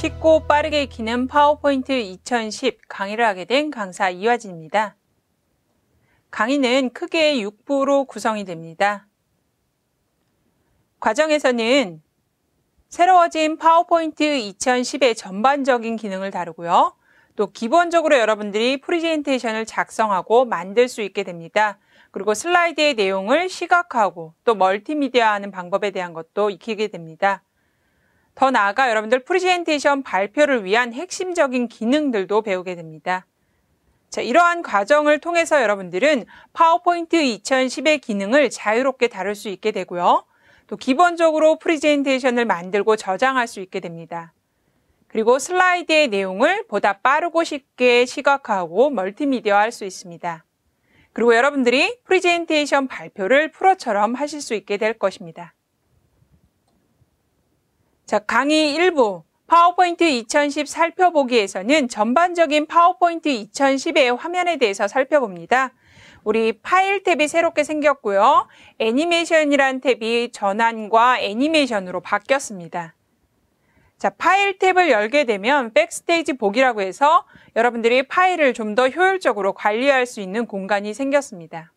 쉽고 빠르게 익히는 파워포인트 2010 강의를 하게 된 강사 이화진입니다. 강의는 크게 6부로 구성이 됩니다. 과정에서는 새로워진 파워포인트 2010의 전반적인 기능을 다루고요. 또 기본적으로 여러분들이 프레젠테이션을 작성하고 만들 수 있게 됩니다. 그리고 슬라이드의 내용을 시각화하고 또 멀티미디어하는 방법에 대한 것도 익히게 됩니다. 더 나아가 여러분들 프레젠테이션 발표를 위한 핵심적인 기능들도 배우게 됩니다. 자, 이러한 과정을 통해서 여러분들은 파워포인트 2010의 기능을 자유롭게 다룰 수 있게 되고요. 또 기본적으로 프레젠테이션을 만들고 저장할 수 있게 됩니다. 그리고 슬라이드의 내용을 보다 빠르고 쉽게 시각화하고 멀티미디어할 수 있습니다. 그리고 여러분들이 프레젠테이션 발표를 프로처럼 하실 수 있게 될 것입니다. 자, 강의 1부 파워포인트 2010 살펴보기에서는 전반적인 파워포인트 2010의 화면에 대해서 살펴봅니다. 우리 파일 탭이 새롭게 생겼고요. 애니메이션이란 탭이 전환과 애니메이션으로 바뀌었습니다. 자, 파일 탭을 열게 되면 백스테이지 보기라고 해서 여러분들이 파일을 좀 더 효율적으로 관리할 수 있는 공간이 생겼습니다.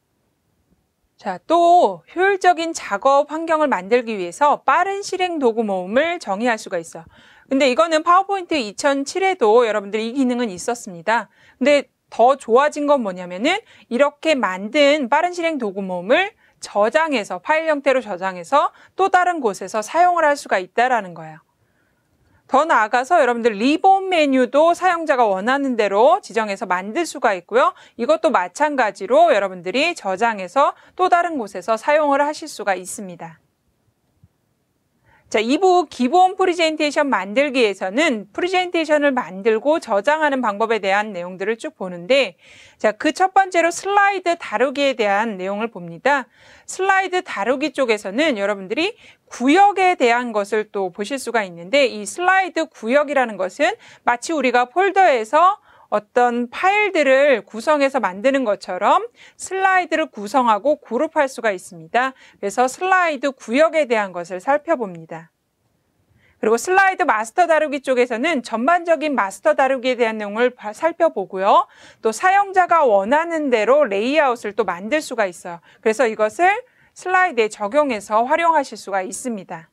자, 또 효율적인 작업 환경을 만들기 위해서 빠른 실행 도구 모음을 정의할 수가 있어요. 근데 이거는 파워포인트 2007에도 여러분들 이 기능은 있었습니다. 근데 더 좋아진 건 뭐냐면은 이렇게 만든 빠른 실행 도구 모음을 저장해서 파일 형태로 저장해서 또 다른 곳에서 사용을 할 수가 있다라는 거예요. 더 나아가서 여러분들 리본 메뉴도 사용자가 원하는 대로 지정해서 만들 수가 있고요. 이것도 마찬가지로 여러분들이 저장해서 또 다른 곳에서 사용을 하실 수가 있습니다. 자, 2부 기본 프레젠테이션 만들기에서는 프레젠테이션을 만들고 저장하는 방법에 대한 내용들을 쭉 보는데, 자, 그 첫 번째로 슬라이드 다루기에 대한 내용을 봅니다. 슬라이드 다루기 쪽에서는 여러분들이 구역에 대한 것을 또 보실 수가 있는데, 이 슬라이드 구역이라는 것은 마치 우리가 폴더에서 어떤 파일들을 구성해서 만드는 것처럼 슬라이드를 구성하고 그룹할 수가 있습니다. 그래서 슬라이드 구역에 대한 것을 살펴봅니다. 그리고 슬라이드 마스터 다루기 쪽에서는 전반적인 마스터 다루기에 대한 내용을 살펴보고요. 또 사용자가 원하는 대로 레이아웃을 또 만들 수가 있어요. 그래서 이것을 슬라이드에 적용해서 활용하실 수가 있습니다.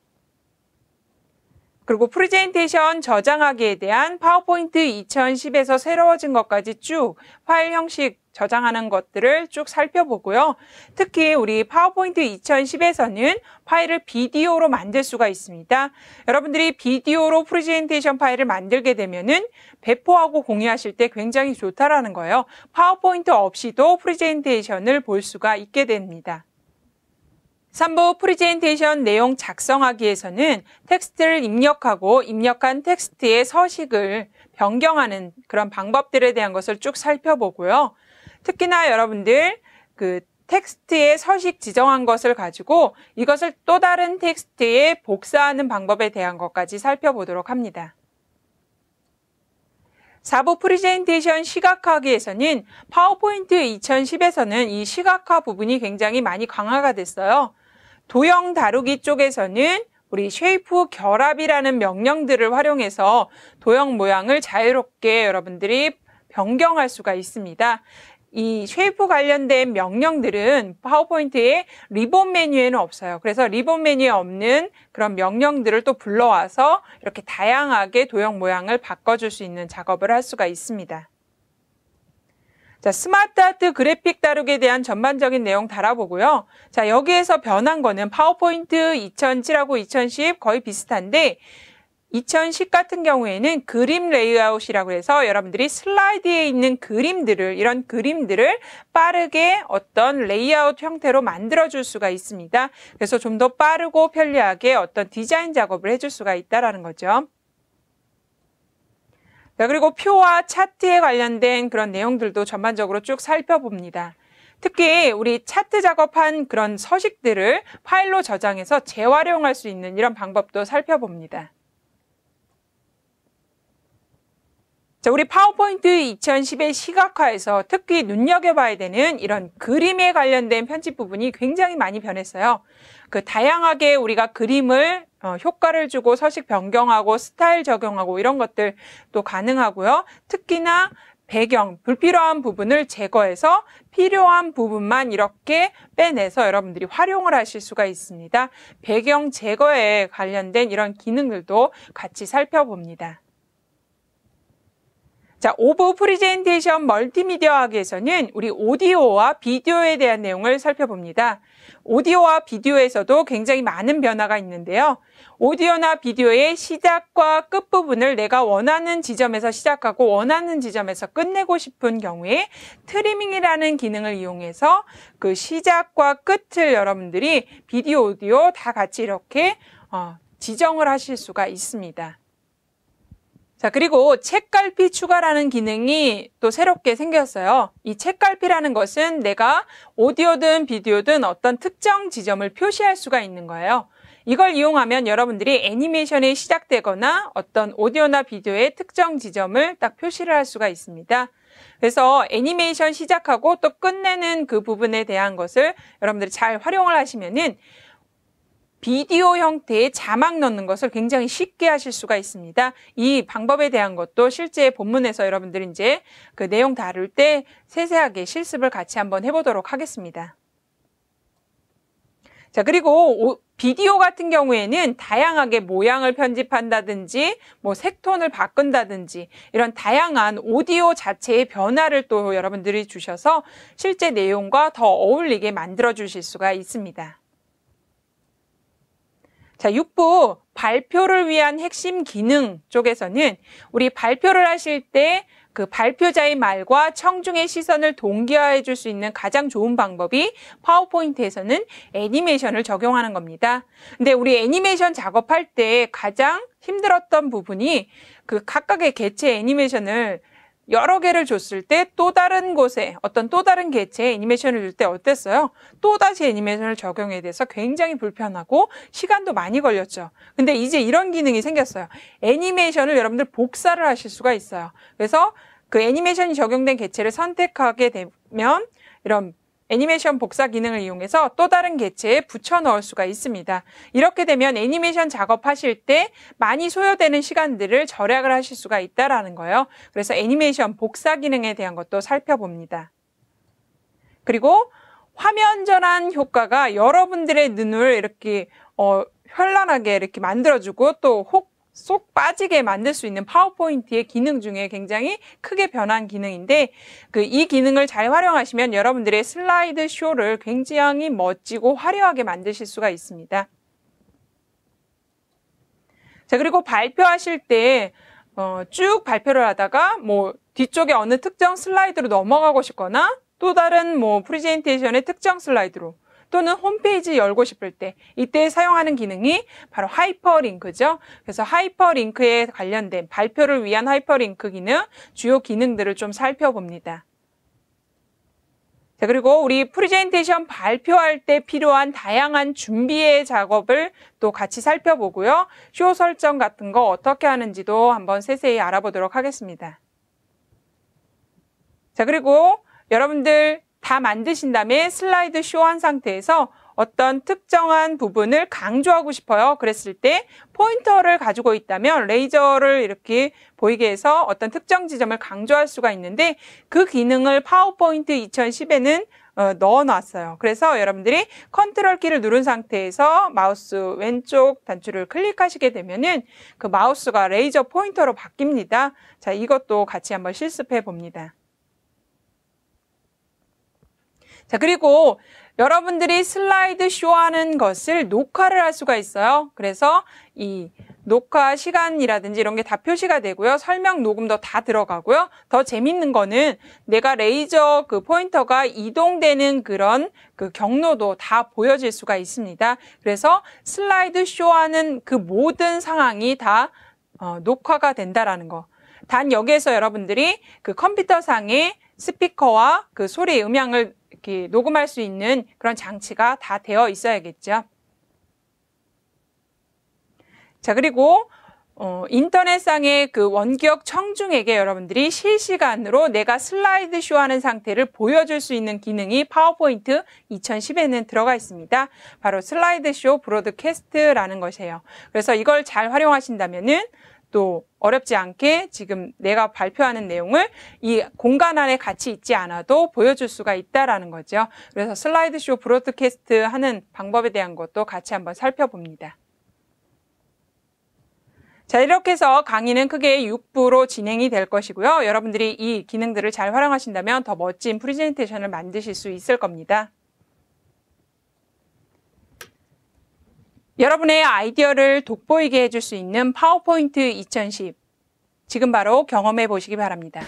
그리고 프레젠테이션 저장하기에 대한 파워포인트 2010에서 새로워진 것까지 쭉 파일 형식 저장하는 것들을 쭉 살펴보고요. 특히 우리 파워포인트 2010에서는 파일을 비디오로 만들 수가 있습니다. 여러분들이 비디오로 프레젠테이션 파일을 만들게 되면은 배포하고 공유하실 때 굉장히 좋다라는 거예요. 파워포인트 없이도 프레젠테이션을 볼 수가 있게 됩니다. 3부 프레젠테이션 내용 작성하기에서는 텍스트를 입력하고 입력한 텍스트의 서식을 변경하는 그런 방법들에 대한 것을 쭉 살펴보고요. 특히나 여러분들 그 텍스트의 서식 지정한 것을 가지고 이것을 또 다른 텍스트에 복사하는 방법에 대한 것까지 살펴보도록 합니다. 4부 프레젠테이션 시각화하기에서는 파워포인트 2010에서는 이 시각화 부분이 굉장히 많이 강화가 됐어요. 도형 다루기 쪽에서는 우리 쉐이프 결합이라는 명령들을 활용해서 도형 모양을 자유롭게 여러분들이 변경할 수가 있습니다. 이 쉐이프 관련된 명령들은 파워포인트의 리본 메뉴에는 없어요. 그래서 리본 메뉴에 없는 그런 명령들을 또 불러와서 이렇게 다양하게 도형 모양을 바꿔줄 수 있는 작업을 할 수가 있습니다. 자, 스마트 아트 그래픽 다루기에 대한 전반적인 내용 달아보고요. 자, 여기에서 변한 거는 파워포인트 2007하고 2010 거의 비슷한데 2010 같은 경우에는 그림 레이아웃이라고 해서 여러분들이 슬라이드에 있는 그림들을 이런 그림들을 빠르게 어떤 레이아웃 형태로 만들어줄 수가 있습니다. 그래서 좀 더 빠르고 편리하게 어떤 디자인 작업을 해줄 수가 있다는 거죠. 자, 그리고 표와 차트에 관련된 그런 내용들도 전반적으로 쭉 살펴봅니다. 특히 우리 차트 작업한 그런 서식들을 파일로 저장해서 재활용할 수 있는 이런 방법도 살펴봅니다. 자, 우리 파워포인트 2010의 시각화에서 특히 눈여겨봐야 되는 이런 그림에 관련된 편집 부분이 굉장히 많이 변했어요. 그 다양하게 우리가 그림을 효과를 주고 서식 변경하고 스타일 적용하고 이런 것들 또 가능하고요. 특히나 배경, 불필요한 부분을 제거해서 필요한 부분만 이렇게 빼내서 여러분들이 활용을 하실 수가 있습니다. 배경 제거에 관련된 이런 기능들도 같이 살펴봅니다. 자, 오브 프레젠테이션 멀티미디어 학에서는 우리 오디오와 비디오에 대한 내용을 살펴봅니다. 오디오와 비디오에서도 굉장히 많은 변화가 있는데요. 오디오나 비디오의 시작과 끝부분을 내가 원하는 지점에서 시작하고 원하는 지점에서 끝내고 싶은 경우에 트리밍이라는 기능을 이용해서 그 시작과 끝을 여러분들이 비디오, 오디오 다 같이 이렇게 지정을 하실 수가 있습니다. 자, 그리고 책갈피 추가라는 기능이 또 새롭게 생겼어요. 이 책갈피라는 것은 내가 오디오든 비디오든 어떤 특정 지점을 표시할 수가 있는 거예요. 이걸 이용하면 여러분들이 애니메이션이 시작되거나 어떤 오디오나 비디오의 특정 지점을 딱 표시를 할 수가 있습니다. 그래서 애니메이션 시작하고 또 끝내는 그 부분에 대한 것을 여러분들이 잘 활용을 하시면은 비디오 형태의 자막 넣는 것을 굉장히 쉽게 하실 수가 있습니다. 이 방법에 대한 것도 실제 본문에서 여러분들이 이제 그 내용 다룰 때 세세하게 실습을 같이 한번 해보도록 하겠습니다. 자, 그리고 비디오 같은 경우에는 다양하게 모양을 편집한다든지 뭐 색톤을 바꾼다든지 이런 다양한 오디오 자체의 변화를 또 여러분들이 주셔서 실제 내용과 더 어울리게 만들어 주실 수가 있습니다. 자, 6부 발표를 위한 핵심 기능 쪽에서는 우리 발표를 하실 때 그 발표자의 말과 청중의 시선을 동기화해 줄 수 있는 가장 좋은 방법이 파워포인트에서는 애니메이션을 적용하는 겁니다. 근데 우리 애니메이션 작업할 때 가장 힘들었던 부분이 그 각각의 개체 애니메이션을 여러 개를 줬을 때 또 다른 곳에 어떤 또 다른 개체의 애니메이션을 줄 때 어땠어요? 또다시 애니메이션을 적용해야 돼서 굉장히 불편하고 시간도 많이 걸렸죠. 근데 이제 이런 기능이 생겼어요. 애니메이션을 여러분들 복사를 하실 수가 있어요. 그래서 그 애니메이션이 적용된 개체를 선택하게 되면 이런 애니메이션 복사 기능을 이용해서 또 다른 개체에 붙여 넣을 수가 있습니다. 이렇게 되면 애니메이션 작업하실 때 많이 소요되는 시간들을 절약을 하실 수가 있다라는 거예요. 그래서 애니메이션 복사 기능에 대한 것도 살펴봅니다. 그리고 화면 전환 효과가 여러분들의 눈을 이렇게 현란하게 이렇게 만들어주고 또 쏙 빠지게 만들 수 있는 파워포인트의 기능 중에 굉장히 크게 변한 기능인데 이 기능을 잘 활용하시면 여러분들의 슬라이드 쇼를 굉장히 멋지고 화려하게 만드실 수가 있습니다. 자, 그리고 발표하실 때 쭉 발표를 하다가 뭐 뒤쪽에 어느 특정 슬라이드로 넘어가고 싶거나 또 다른 뭐 프레젠테이션의 특정 슬라이드로 또는 홈페이지 열고 싶을 때 이때 사용하는 기능이 바로 하이퍼링크죠. 그래서 하이퍼링크에 관련된 발표를 위한 하이퍼링크 기능, 주요 기능들을 좀 살펴봅니다. 자, 그리고 우리 프레젠테이션 발표할 때 필요한 다양한 준비의 작업을 또 같이 살펴보고요. 쇼 설정 같은 거 어떻게 하는지도 한번 세세히 알아보도록 하겠습니다. 자, 그리고 여러분들 다 만드신 다음에 슬라이드 쇼한 상태에서 어떤 특정한 부분을 강조하고 싶어요. 그랬을 때 포인터를 가지고 있다면 레이저를 이렇게 보이게 해서 어떤 특정 지점을 강조할 수가 있는데 그 기능을 파워포인트 2010에는 넣어놨어요. 그래서 여러분들이 컨트롤 키를 누른 상태에서 마우스 왼쪽 단추를 클릭하시게 되면은 그 마우스가 레이저 포인터로 바뀝니다. 자, 이것도 같이 한번 실습해 봅니다. 자, 그리고 여러분들이 슬라이드 쇼하는 것을 녹화를 할 수가 있어요. 그래서 이 녹화 시간이라든지 이런 게 다 표시가 되고요. 설명 녹음도 다 들어가고요. 더 재밌는 거는 내가 레이저 그 포인터가 이동되는 그런 그 경로도 다 보여질 수가 있습니다. 그래서 슬라이드 쇼하는 그 모든 상황이 다 녹화가 된다라는 거. 단 여기에서 여러분들이 그 컴퓨터상에 스피커와 그 소리, 음향을 이렇게 녹음할 수 있는 그런 장치가 다 되어 있어야겠죠. 자, 그리고 인터넷상의 그 원격 청중에게 여러분들이 실시간으로 내가 슬라이드 쇼하는 상태를 보여줄 수 있는 기능이 파워포인트 2010에는 들어가 있습니다. 바로 슬라이드 쇼 브로드캐스트라는 것이에요. 그래서 이걸 잘 활용하신다면은 또 어렵지 않게 지금 내가 발표하는 내용을 이 공간 안에 같이 있지 않아도 보여줄 수가 있다라는 거죠. 그래서 슬라이드 쇼 브로드캐스트 하는 방법에 대한 것도 같이 한번 살펴봅니다. 자, 이렇게 해서 강의는 크게 6부로 진행이 될 것이고요. 여러분들이 이 기능들을 잘 활용하신다면 더 멋진 프레젠테이션을 만드실 수 있을 겁니다. 여러분의 아이디어를 돋보이게 해줄 수 있는 파워포인트 2010. 지금 바로 경험해 보시기 바랍니다.